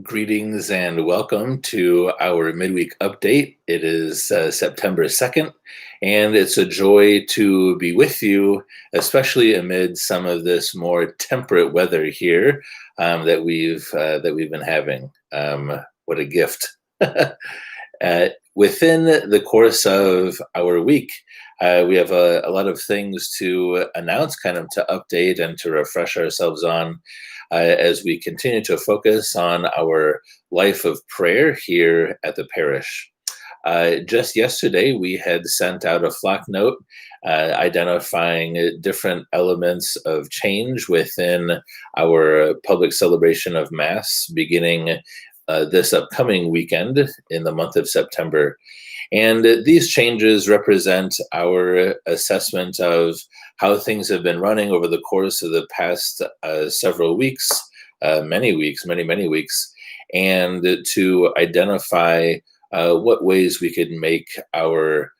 Greetings and welcome to our midweek update. It is September 2nd, and it's a joy to be with you, especially amid some of this more temperate weather here that we've been having. What a gift! Within the course of our week, we have a lot of things to announce, kind of to update and to refresh ourselves on as we continue to focus on our life of prayer here at the parish. Just yesterday, we had sent out a flock note identifying different elements of change within our public celebration of Mass beginning this upcoming weekend in the month of September. And these changes represent our assessment of how things have been running over the course of the past several weeks, many weeks, many weeks, and to identify what ways we could make our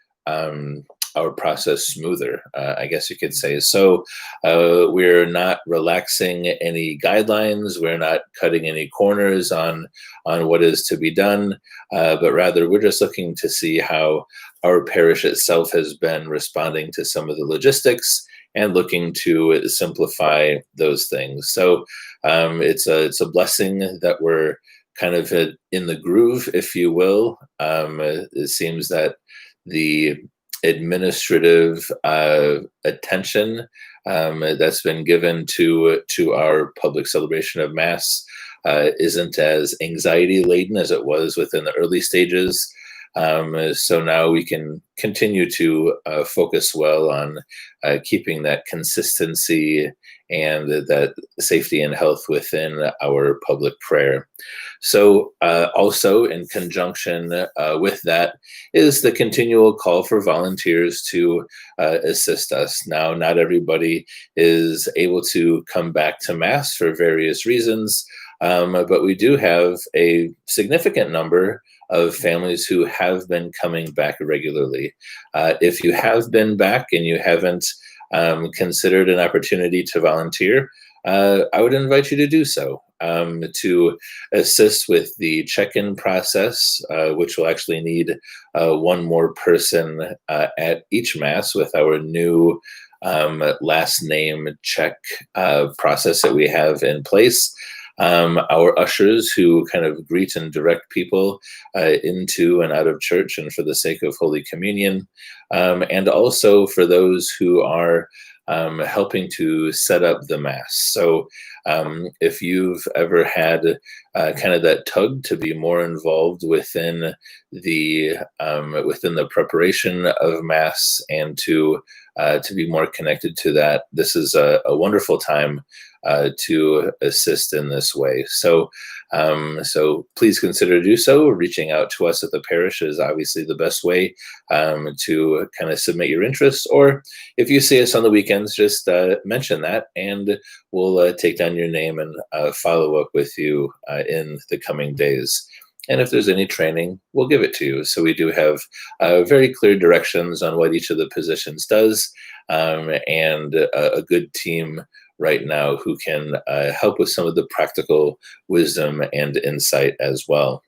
process smoother, I guess you could say. So we're not relaxing any guidelines. We're not cutting any corners on what is to be done, but rather we're just looking to see how our parish itself has been responding to some of the logistics and looking to simplify those things. So it's a blessing that we're kind of in the groove, if you will. It seems that the administrative attention that's been given to our public celebration of Mass isn't as anxiety laden as it was within the early stages. So now we can continue to focus well on keeping that consistency and that safety and health within our public prayer. So also in conjunction with that is the continual call for volunteers to assist us. Now, not everybody is able to come back to Mass for various reasons, but we do have a significant number of families who have been coming back regularly. If you have been back and you haven't considered an opportunity to volunteer, I would invite you to do so, to assist with the check-in process, which will actually need one more person at each Mass with our new last name check process that we have in place. Our ushers who kind of greet and direct people into and out of church and for the sake of Holy Communion, and also for those who are helping to set up the Mass. So if you've ever had kind of that tug to be more involved within the preparation of Mass and to be more connected to that, this is a wonderful time to assist in this way. So please consider to do so. Reaching out to us at the parish is obviously the best way to kind of submit your interest. Or if you see us on the weekends, just mention that and we'll take down your name and follow up with you in the coming days. And if there's any training, we'll give it to you. So we do have very clear directions on what each of the positions does, and a good team right now who can help with some of the practical wisdom and insight as well.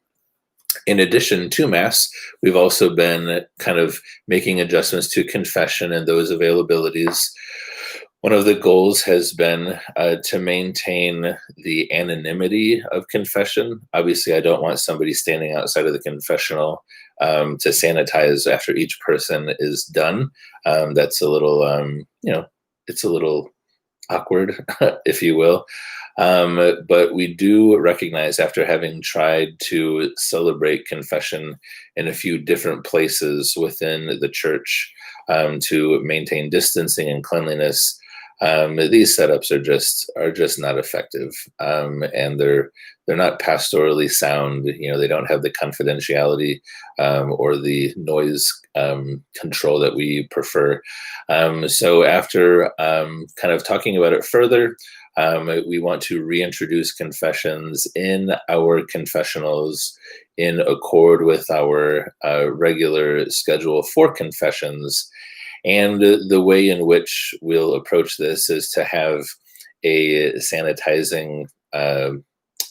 In addition to Mass, we've also been kind of making adjustments to confession and those availabilities. One of the goals has been to maintain the anonymity of confession. Obviously, I don't want somebody standing outside of the confessional to sanitize after each person is done. That's a little, it's a little awkward, if you will. But we do recognize, after having tried to celebrate confession in a few different places within the church to maintain distancing and cleanliness, these setups are just not effective, and they're not pastorally sound. They don't have the confidentiality or the noise control that we prefer. So after kind of talking about it further, we want to reintroduce confessions in our confessionals in accord with our regular schedule for confessions. And the way in which we'll approach this is to have a sanitizing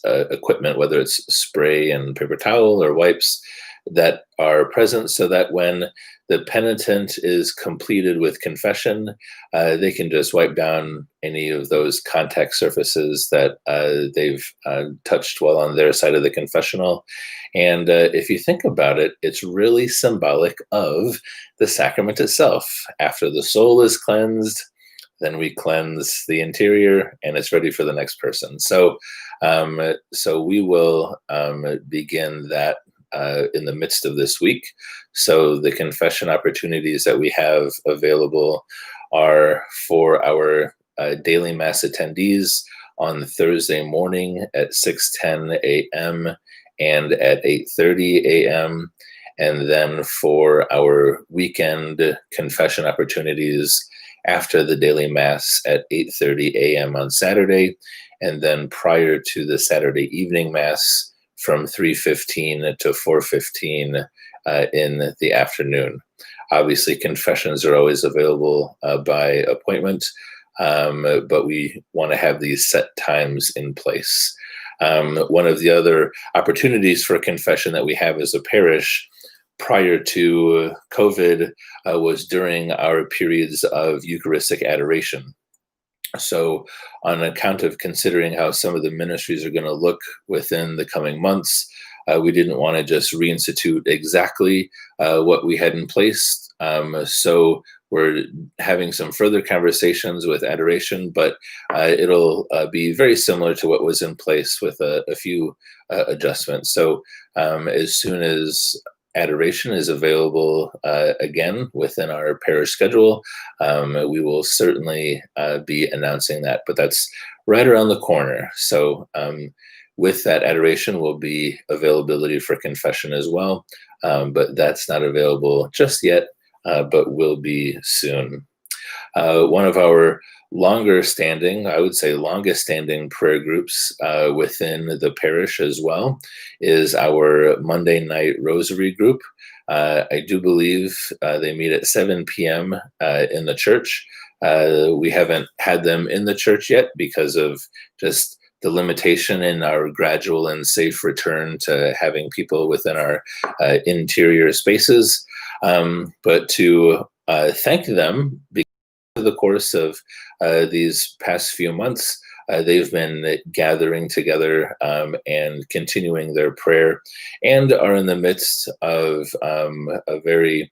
equipment, whether it's spray and paper towel or wipes, that are present so that when the penitent is completed with confession, they can just wipe down any of those contact surfaces that they've touched while on their side of the confessional. And if you think about it, it's really symbolic of the sacrament itself. After the soul is cleansed, then we cleanse the interior, and it's ready for the next person. So we will begin that in the midst of this week. So the confession opportunities that we have available are for our daily Mass attendees on Thursday morning at 6:10 a.m. and at 8:30 a.m. And then for our weekend confession opportunities after the daily Mass at 8:30 a.m. on Saturday, and then prior to the Saturday evening Mass from 3:15 to 4:15 in the afternoon. Obviously, confessions are always available by appointment, but we want to have these set times in place. One of the other opportunities for confession that we have as a parish prior to COVID was during our periods of Eucharistic adoration. So on account of considering how some of the ministries are going to look within the coming months, we didn't want to just reinstitute exactly what we had in place. So we're having some further conversations with Adoration, but it'll be very similar to what was in place with a few adjustments. So as soon as Adoration is available again within our parish schedule, we will certainly be announcing that, but that's right around the corner. So with that Adoration will be availability for confession as well, but that's not available just yet, but will be soon. One of our longest standing prayer groups within the parish as well is our Monday night Rosary group. I do believe they meet at 7 p.m. In the church. We haven't had them in the church yet because of just the limitation in our gradual and safe return to having people within our interior spaces. But to thank them, because over the course of these past few months, they've been gathering together and continuing their prayer, and are in the midst of a very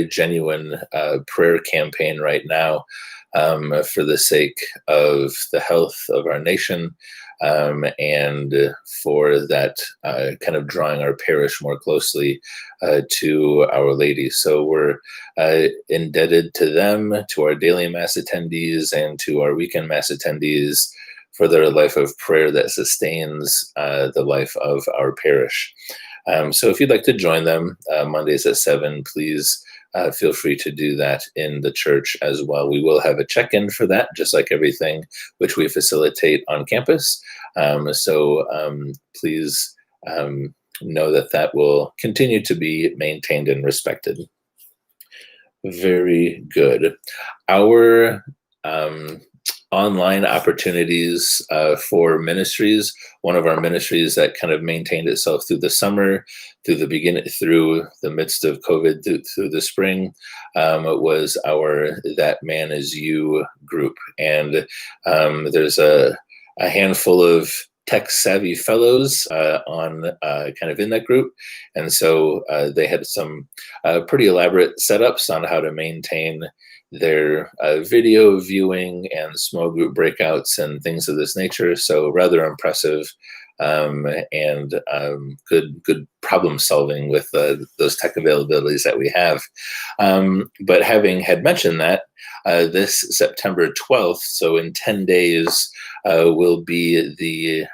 genuine prayer campaign right now for the sake of the health of our nation, and for that kind of drawing our parish more closely to Our Lady. So we're indebted to them, to our daily Mass attendees, and to our weekend Mass attendees for their life of prayer that sustains the life of our parish. So if you'd like to join them Mondays at 7, please feel free to do that in the church as well. We will have a check-in for that, just like everything which we facilitate on campus. So please know that will continue to be maintained and respected. Very good. Our online opportunities for ministries. One of our ministries that kind of maintained itself through the summer, through the midst of COVID, through the spring, was our That Man Is You group. And there's a handful of tech-savvy fellows on kind of in that group. And so they had some pretty elaborate setups on how to maintain their video viewing and small group breakouts and things of this nature. So rather impressive and good problem solving with those tech availabilities that we have. But having had mentioned that, this September 12th, so in 10 days, will be the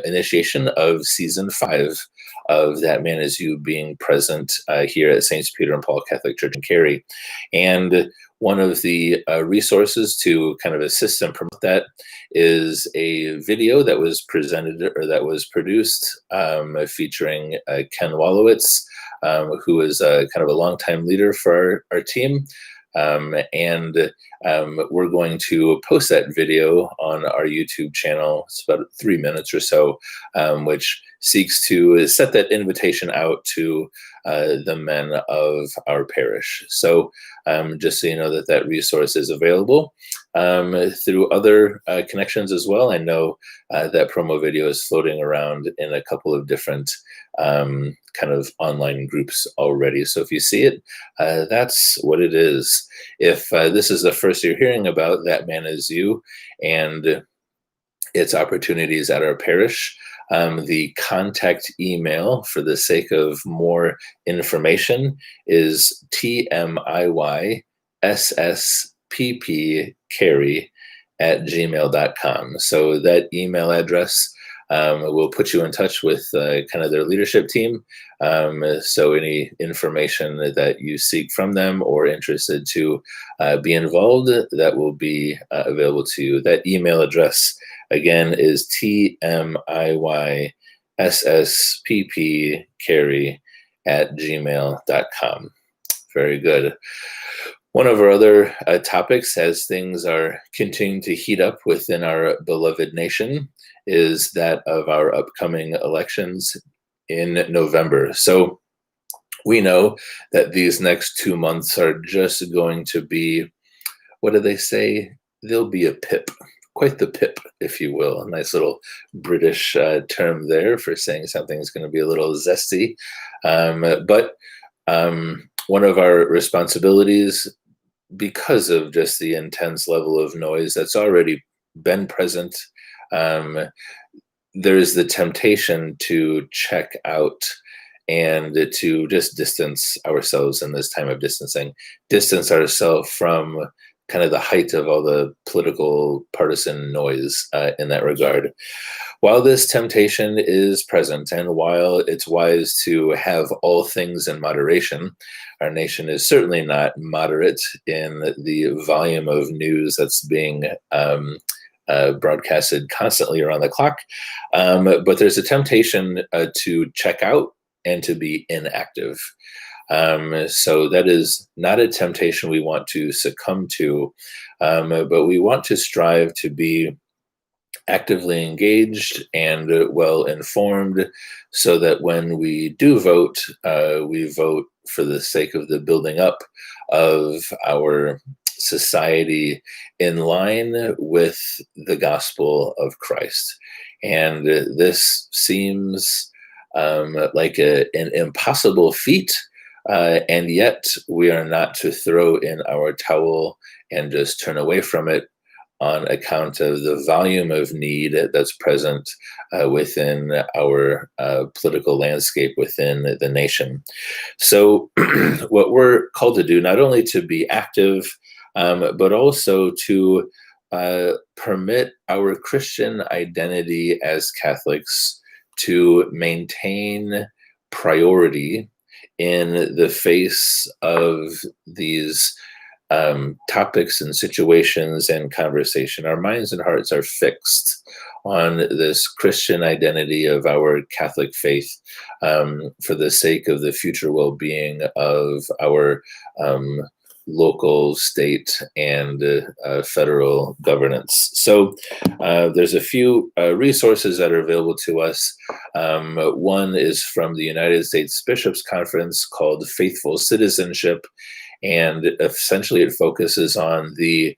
initiation of season 5 of That Man Is You being present here at St. Peter and Paul Catholic Church in Cary. And one of the resources to kind of assist and promote that is a video that was produced featuring Ken Wallowitz, who is kind of a longtime leader for our team. And we're going to post that video on our YouTube channel. It's about 3 minutes or so, which seeks to set that invitation out to the men of our parish. So just so you know that that resource is available through other connections as well. I know that promo video is floating around in a couple of different kind of online groups already. So if you see it, that's what it is. If this is the first you're hearing about That Man Is You and its opportunities at our parish, the contact email, for the sake of more information, is tmiyssppcarey@gmail.com. So that email address will put you in touch with kind of their leadership team. So any information that you seek from them or interested to be involved, that will be available to you. That email address, again, is tmiyssppcarey@gmail.com. Very good. One of our other topics, as things are continuing to heat up within our beloved nation, is that of our upcoming elections in November. So we know that these next 2 months are just going to be, what do they say? They'll be a pip. Quite the pip, if you will. A nice little British term there for saying something's going to be a little zesty. But one of our responsibilities, because of just the intense level of noise that's already been present, there's the temptation to check out and to just distance ourselves in this time of distancing, distance ourselves from kind of the height of all the political partisan noise in that regard. While this temptation is present, and while it's wise to have all things in moderation, our nation is certainly not moderate in the volume of news that's being broadcasted constantly around the clock. But there's a temptation to check out and to be inactive. So that is not a temptation we want to succumb to, but we want to strive to be actively engaged and well informed, so that when we do vote, we vote for the sake of the building up of our society in line with the gospel of Christ. And this seems like an impossible feat. And yet we are not to throw in our towel and just turn away from it on account of the volume of need that's present within our political landscape within the nation. So what we're called to do, not only to be active, but also to permit our Christian identity as Catholics to maintain priority in the face of these topics and situations and conversation. Our minds and hearts are fixed on this Christian identity of our Catholic faith for the sake of the future well-being of our local, state, and federal governance. So there's a few resources that are available to us. One is from the United States Bishops' Conference called Faithful Citizenship, and essentially it focuses on the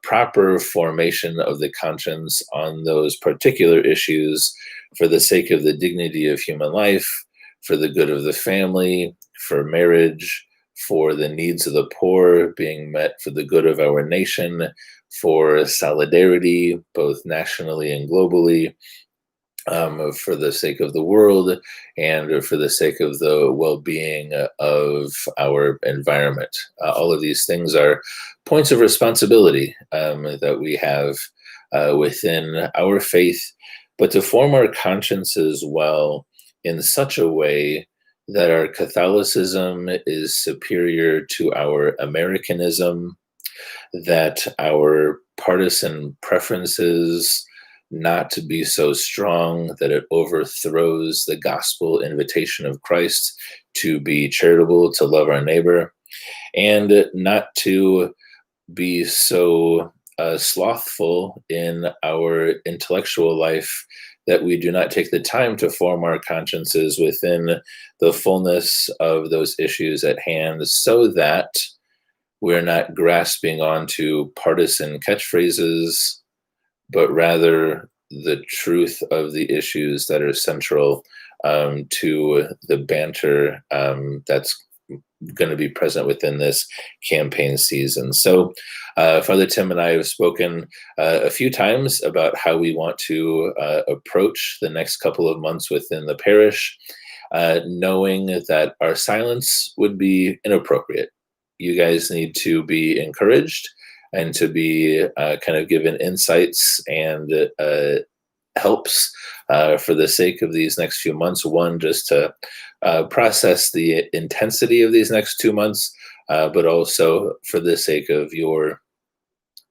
proper formation of the conscience on those particular issues for the sake of the dignity of human life, for the good of the family, for marriage, for the needs of the poor being met, for the good of our nation, for solidarity, both nationally and globally, for the sake of the world, and for the sake of the well-being of our environment. All of these things are points of responsibility that we have within our faith, but to form our consciences well in such a way that our Catholicism is superior to our Americanism, that our partisan preferences not to be so strong that it overthrows the gospel invitation of Christ to be charitable, to love our neighbor, and not to be so slothful in our intellectual life that we do not take the time to form our consciences within the fullness of those issues at hand, so that we're not grasping onto partisan catchphrases, but rather the truth of the issues that are central to the banter that's going to be present within this campaign season. So, Father Tim and I have spoken a few times about how we want to approach the next couple of months within the parish, knowing that our silence would be inappropriate. You guys need to be encouraged and to be kind of given insights and helps for the sake of these next few months. One, just to process the intensity of these next 2 months, but also for the sake of your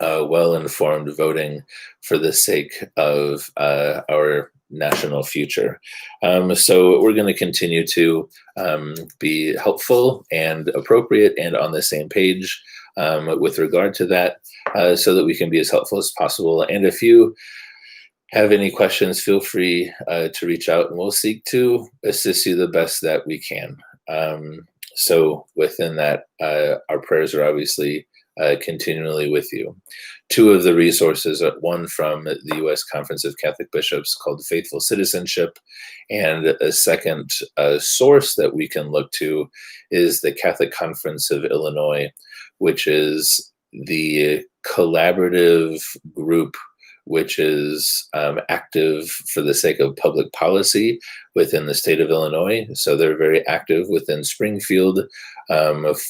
well-informed voting for the sake of our national future. So we're going to continue to be helpful and appropriate and on the same page with regard to that, so that we can be as helpful as possible. And if you have any questions, feel free to reach out, and we'll seek to assist you the best that we can. So within that, our prayers are obviously continually with you. Two of the resources, one from the U.S. Conference of Catholic Bishops called Faithful Citizenship, and a second source that we can look to is the Catholic Conference of Illinois, which is the collaborative group which is active for the sake of public policy within the state of Illinois. So they're very active within Springfield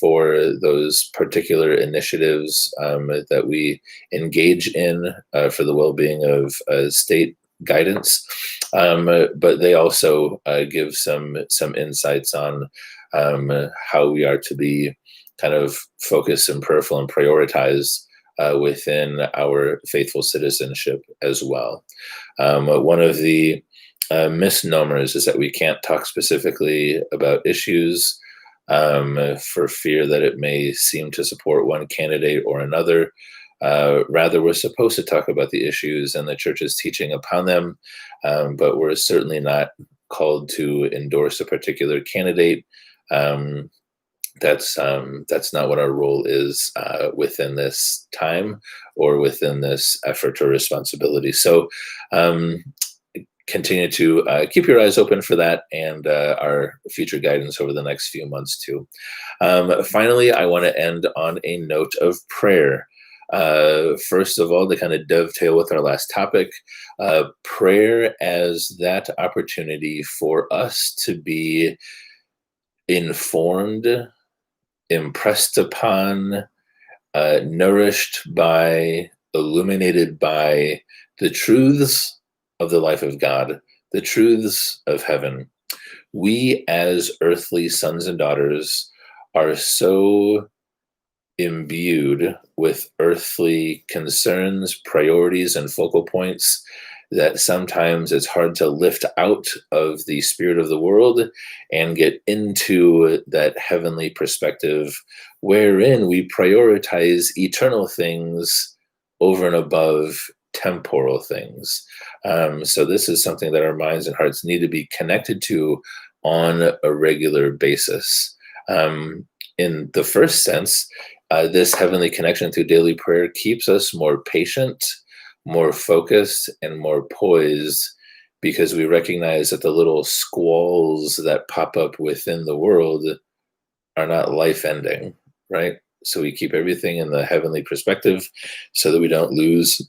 for those particular initiatives that we engage in for the well-being of state guidance. But they also give some insights on how we are to be kind of focused and prayerful and prioritized within our faithful citizenship as well. One of the misnomers is that we can't talk specifically about issues for fear that it may seem to support one candidate or another. Rather, we're supposed to talk about the issues and the church's teaching upon them, but we're certainly not called to endorse a particular candidate. That's not what our role is within this time or within this effort or responsibility. So continue to keep your eyes open for that and our future guidance over the next few months too. Finally, I want to end on a note of prayer. First of all, to kind of dovetail with our last topic, prayer as that opportunity for us to be informed, impressed upon, nourished by, illuminated by the truths of the life of God, the truths of heaven. We as earthly sons and daughters are so imbued with earthly concerns, priorities, and focal points that sometimes it's hard to lift out of the spirit of the world and get into that heavenly perspective wherein we prioritize eternal things over and above temporal things. So this is something that our minds and hearts need to be connected to on a regular basis. In the first sense, this heavenly connection through daily prayer keeps us more patient, more focused, and more poised, because we recognize that the little squalls that pop up within the world are not life-ending, right? So we keep everything in the heavenly perspective so that we don't lose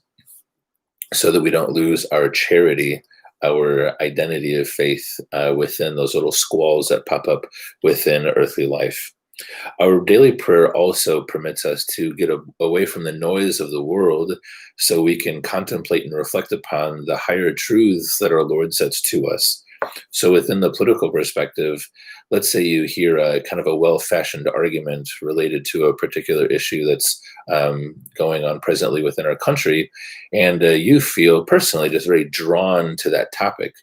our charity, our identity of faith within those little squalls that pop up within earthly life. Our daily prayer also permits us to get away from the noise of the world so we can contemplate and reflect upon the higher truths that our Lord sets to us. So within the political perspective, let's say you hear a kind of a well-fashioned argument related to a particular issue that's going on presently within our country, and you feel personally just very drawn to that topic.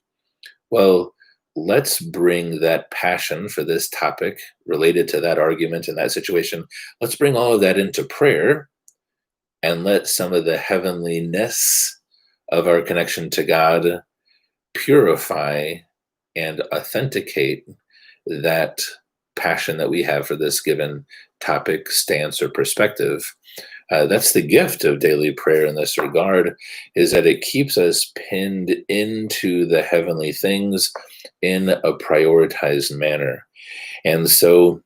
Well, let's bring that passion for this topic related to that argument in that situation. Let's bring all of that into prayer and let some of the heavenliness of our connection to God purify and authenticate that passion that we have for this given topic, stance, or perspective. That's the gift of daily prayer in this regard, is that it keeps us pinned into the heavenly things in a prioritized manner. And so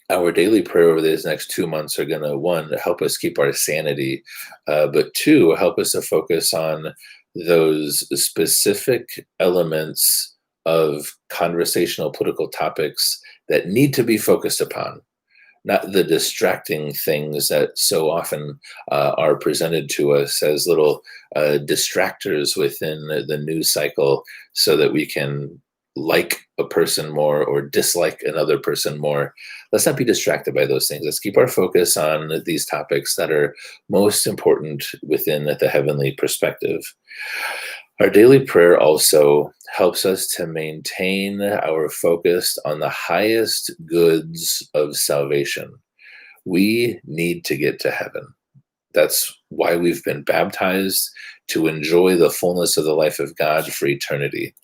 our daily prayer over these next 2 months are going to, one, help us keep our sanity, but two, help us to focus on those specific elements of conversational political topics that need to be focused upon, not the distracting things that so often are presented to us as little distractors within the news cycle so that we can like a person more or dislike another person more. Let's not be distracted by those things. Let's keep our focus on these topics that are most important within the heavenly perspective. Our daily prayer also helps us to maintain our focus on the highest goods of salvation. We need to get to heaven. That's why we've been baptized, to enjoy the fullness of the life of God for eternity.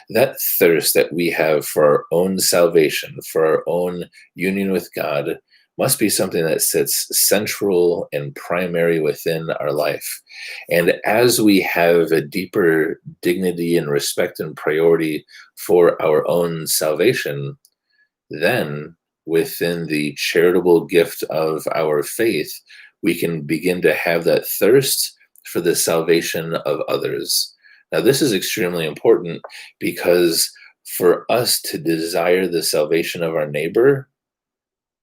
That thirst that we have for our own salvation, for our own union with God, must be something that sits central and primary within our life. And as we have a deeper dignity and respect and priority for our own salvation, then within the charitable gift of our faith, we can begin to have that thirst for the salvation of others. Now, this is extremely important because for us to desire the salvation of our neighbor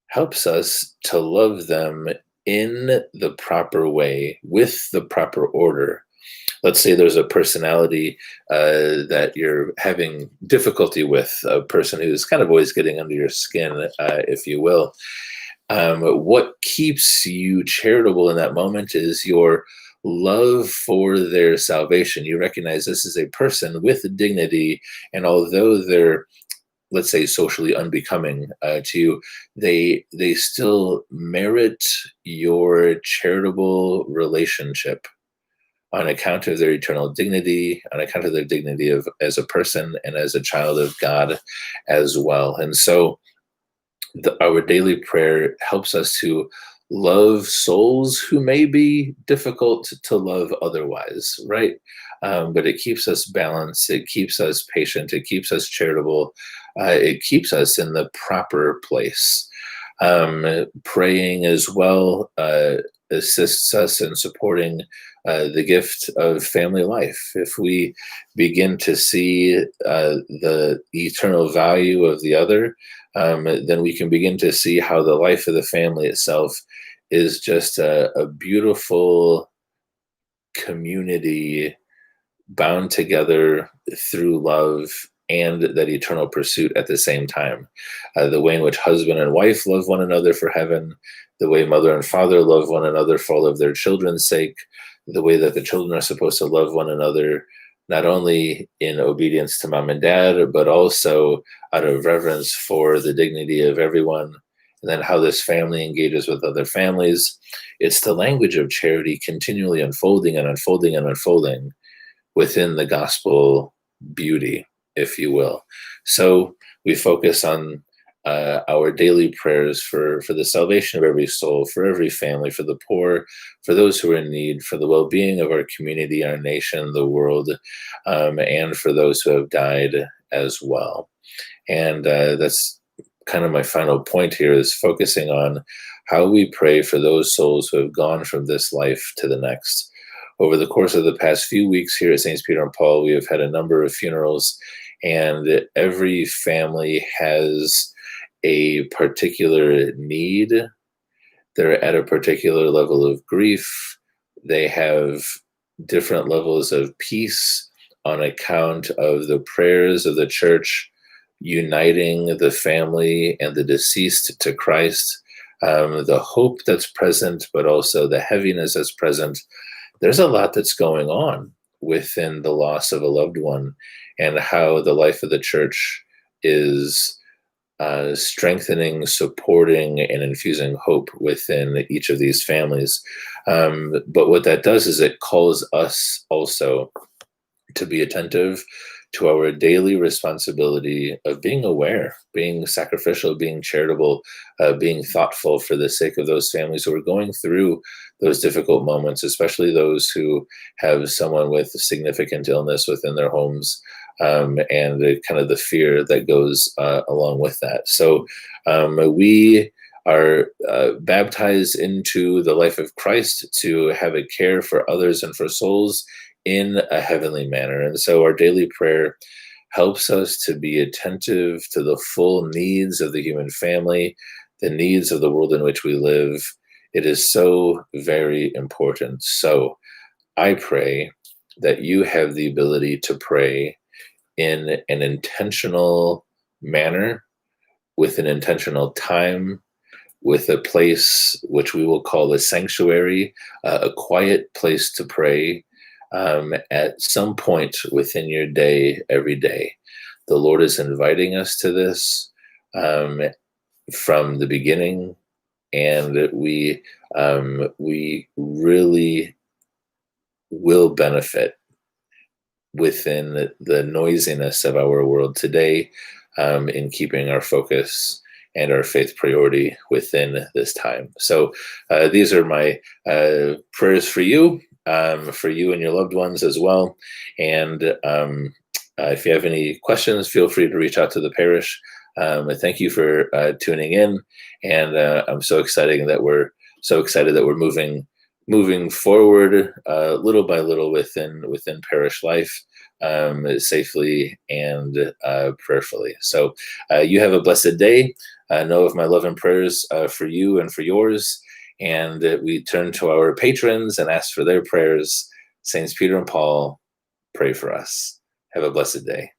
helps us to love them in the proper way, with the proper order. Let's say there's a personality that you're having difficulty with, a person who's kind of always getting under your skin, if you will. What keeps you charitable in that moment is your love for their salvation. You recognize this is a person with dignity, and although they're, let's say, socially unbecoming to you, they still merit your charitable relationship on account of their eternal dignity, on account of their dignity as a person and as a child of God as well. And so our daily prayer helps us to love souls who may be difficult to love otherwise, right? But it keeps us balanced, it keeps us patient, it keeps us charitable, it keeps us in the proper place. Praying as well assists us in supporting the gift of family life. If we begin to see the eternal value of the other, then we can begin to see how the life of the family itself is just a beautiful community bound together through love and that eternal pursuit at the same time. The way in which husband and wife love one another for heaven, the way mother and father love one another for all of their children's sake, the way that the children are supposed to love one another, not only in obedience to mom and dad, but also out of reverence for the dignity of everyone, and then how this family engages with other families. It's the language of charity continually unfolding and unfolding and unfolding within the gospel beauty, if you will. So we focus on our daily prayers for the salvation of every soul, for every family, for the poor, for those who are in need, for the well-being of our community, our nation, the world, and for those who have died as well. And that's kind of my final point here, is focusing on how we pray for those souls who have gone from this life to the next. Over the course of the past few weeks here at St. Peter and Paul, we have had a number of funerals, and every family has a particular need. They're at a particular level of grief. They have different levels of peace on account of the prayers of the church uniting the family and the deceased to Christ, the hope that's present, but also the heaviness that's present. There's a lot that's going on within the loss of a loved one, and how the life of the church is strengthening, supporting, and infusing hope within each of these families. But what that does is it calls us also to be attentive to our daily responsibility of being aware, being sacrificial, being charitable, being thoughtful for the sake of those families who are going through those difficult moments, especially those who have someone with significant illness within their homes, and kind of the fear that goes along with that. So we are baptized into the life of Christ to have a care for others and for souls in a heavenly manner. And so our daily prayer helps us to be attentive to the full needs of the human family, the needs of the world in which we live. It is so very important. So I pray that you have the ability to pray in an intentional manner, with an intentional time, with a place which we will call a sanctuary, a quiet place to pray, at some point within your day, every day. The Lord is inviting us to this from the beginning, and we really will benefit within the noisiness of our world today, in keeping our focus and our faith priority within this time. So these are my prayers for you and your loved ones as well. And if you have any questions, feel free to reach out to the parish. Thank you for tuning in, and I'm so excited that we're moving forward little by little within parish life, safely and prayerfully. So you have a blessed day. Know of my love and prayers for you and for yours. And we turn to our patrons and ask for their prayers. Saints Peter and Paul, pray for us. Have a blessed day.